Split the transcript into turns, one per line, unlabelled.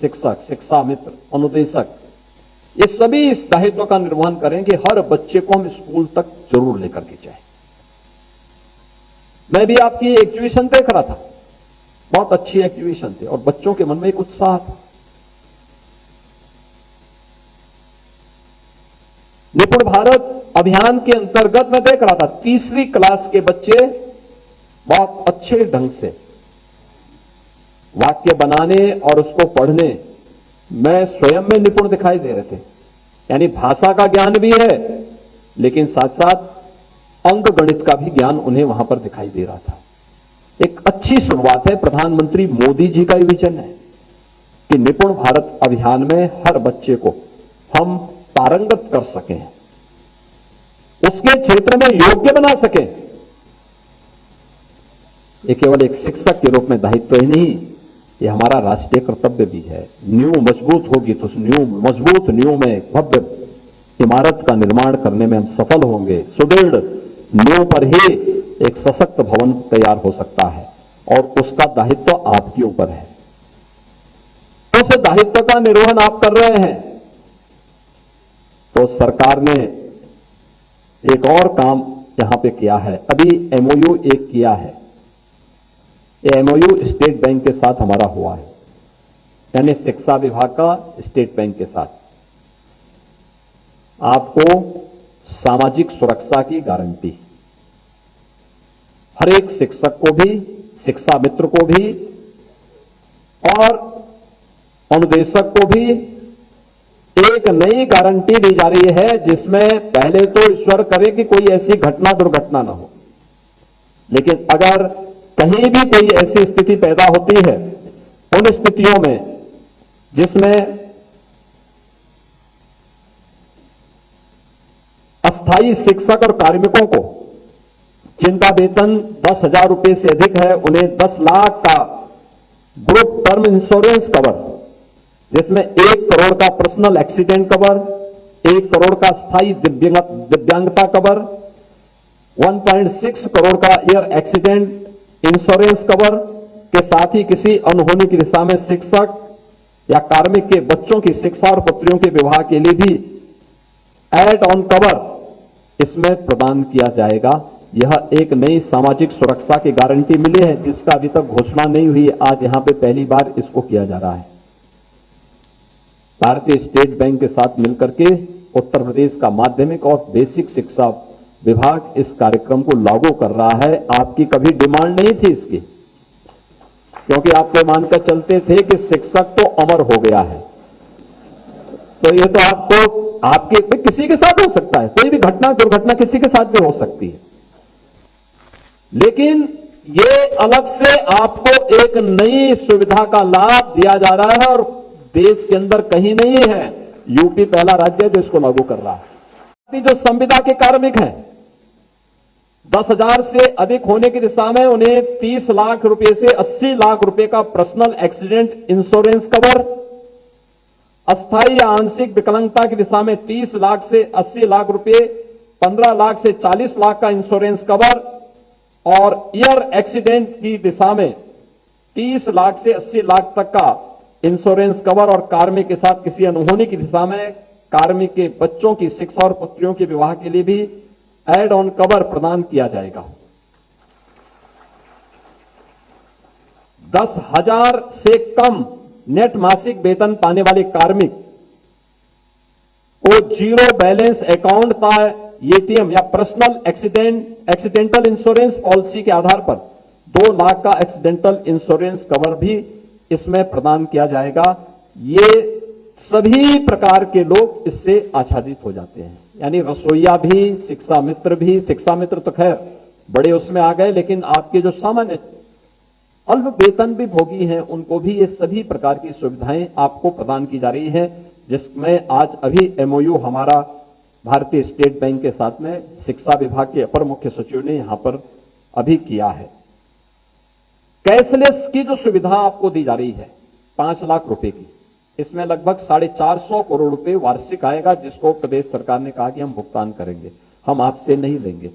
शिक्षक, शिक्षा मित्र, अनुदेशक, ये सभी इस दायित्व का निर्वहन करें कि हर बच्चे को हम स्कूल तक जरूर लेकर के जाएं। मैं भी आपकी एग्जीबिशन देख रहा था, बहुत अच्छी एग्जीबिशन थी और बच्चों के मन में एक उत्साह था। निपुण भारत अभियान के अंतर्गत मैं देख रहा था, तीसरी क्लास के बच्चे बहुत अच्छे ढंग से वाक्य बनाने और उसको पढ़ने में स्वयं में निपुण दिखाई दे रहे थे। यानी भाषा का ज्ञान भी है, लेकिन साथ साथ अंक गणित का भी ज्ञान उन्हें वहां पर दिखाई दे रहा था। एक अच्छी शुरुआत है। प्रधानमंत्री मोदी जी का विजन है कि निपुण भारत अभियान में हर बच्चे को हम पारंगत कर सकें, उसके क्षेत्र में योग्य बना सकें। ये केवल एक शिक्षक के रूप में दायित्व ही नहीं, ये हमारा राष्ट्रीय कर्तव्य भी है। नींव मजबूत होगी तो उस मजबूत नींव में भव्य इमारत का निर्माण करने में हम सफल होंगे। सुदृढ़ नींव पर ही एक सशक्त भवन तैयार हो सकता है और उसका दायित्व आपके ऊपर है। उस दायित्व का निर्वहन आप कर रहे हैं तो सरकार ने एक और काम यहां पे किया है। अभी एमओयू एक किया है। ये एमओयू स्टेट बैंक के साथ हमारा हुआ है, यानी शिक्षा विभाग का स्टेट बैंक के साथ। आपको सामाजिक सुरक्षा की गारंटी, हर एक शिक्षक को भी, शिक्षा मित्र को भी और अनुदेशक को भी एक नई गारंटी दी जा रही है, जिसमें पहले तो ईश्वर करे कि कोई ऐसी घटना दुर्घटना ना हो, लेकिन अगर कहीं भी कोई ऐसी स्थिति पैदा होती है, उन स्थितियों में जिसमें अस्थायी शिक्षक और कार्मिकों को जिनका वेतन 10,000 रुपए से अधिक है, उन्हें 10 लाख का ग्रुप टर्म इंश्योरेंस कवर, जिसमें 1 करोड़ का पर्सनल एक्सीडेंट कवर, 1 करोड़ का स्थायी दिव्यांगता कवर, 1.6 करोड़ का एयर एक्सीडेंट इंश्योरेंस कवर के साथ ही किसी अनहोनी की दिशा में शिक्षक या कार्मिक के बच्चों की शिक्षा और पुत्रियों के विवाह के लिए भी एड ऑन कवर इसमें प्रदान किया जाएगा। यह एक नई सामाजिक सुरक्षा की गारंटी मिली है, जिसका अभी तक घोषणा नहीं हुई। आज यहां पे पहली बार इसको किया जा रहा है। भारतीय स्टेट बैंक के साथ मिलकर के उत्तर प्रदेश का माध्यमिक और बेसिक शिक्षा विभाग इस कार्यक्रम को लागू कर रहा है। आपकी कभी डिमांड नहीं थी इसकी, क्योंकि आप ये मानकर चलते थे कि शिक्षक तो अमर हो गया है, तो ये तो आपको आपके किसी के साथ हो सकता है, कोई भी घटना दुर्घटना किसी के साथ भी हो सकती है, लेकिन ये अलग से आपको एक नई सुविधा का लाभ दिया जा रहा है और देश के अंदर कहीं नहीं है। यूपी पहला राज्य है जो इसको लागू कर रहा है। जो संविदा के कार्मिक हैं, 10,000 से अधिक होने की दिशा में उन्हें 30 लाख रुपए से 80 लाख रुपए का पर्सनल एक्सीडेंट इंश्योरेंस कवर, अस्थायी या आंशिक विकलांगता की दिशा में 30 लाख से 80 लाख रुपए, 15 लाख से 40 लाख का इंश्योरेंस कवर और एयर एक्सीडेंट की दिशा में 30 लाख से 80 लाख तक का इंश्योरेंस कवर और कार्मिक के साथ किसी अनहोनी की दिशा में कार्मिक के बच्चों की शिक्षा और पुत्रियों के विवाह के लिए भी एड ऑन कवर प्रदान किया जाएगा। 10,000 से कम नेट मासिक वेतन पाने वाले कार्मिक को जीरो बैलेंस अकाउंट का एटीएम या पर्सनल एक्सीडेंटल इंश्योरेंस पॉलिसी के आधार पर 2 लाख का एक्सीडेंटल इंश्योरेंस कवर भी इसमें प्रदान किया जाएगा। ये सभी प्रकार के लोग इससे आच्छादित हो जाते हैं, यानी रसोईया भी, शिक्षा मित्र भी। शिक्षा मित्र तो खैर बड़े उसमें आ गए, लेकिन आपके जो सामान्य अल्प वेतन भी भोगी हैं, उनको भी ये सभी प्रकार की सुविधाएं आपको प्रदान की जा रही हैं, जिसमें आज अभी एमओयू हमारा भारतीय स्टेट बैंक के साथ में शिक्षा विभाग के अपर मुख्य सचिव ने यहां पर अभी किया है। कैशलेस की जो सुविधा आपको दी जा रही है 5 लाख रुपए की, इसमें लगभग 450 करोड़ रुपए वार्षिक आएगा, जिसको प्रदेश सरकार ने कहा कि हम भुगतान करेंगे, हम आपसे नहीं लेंगे।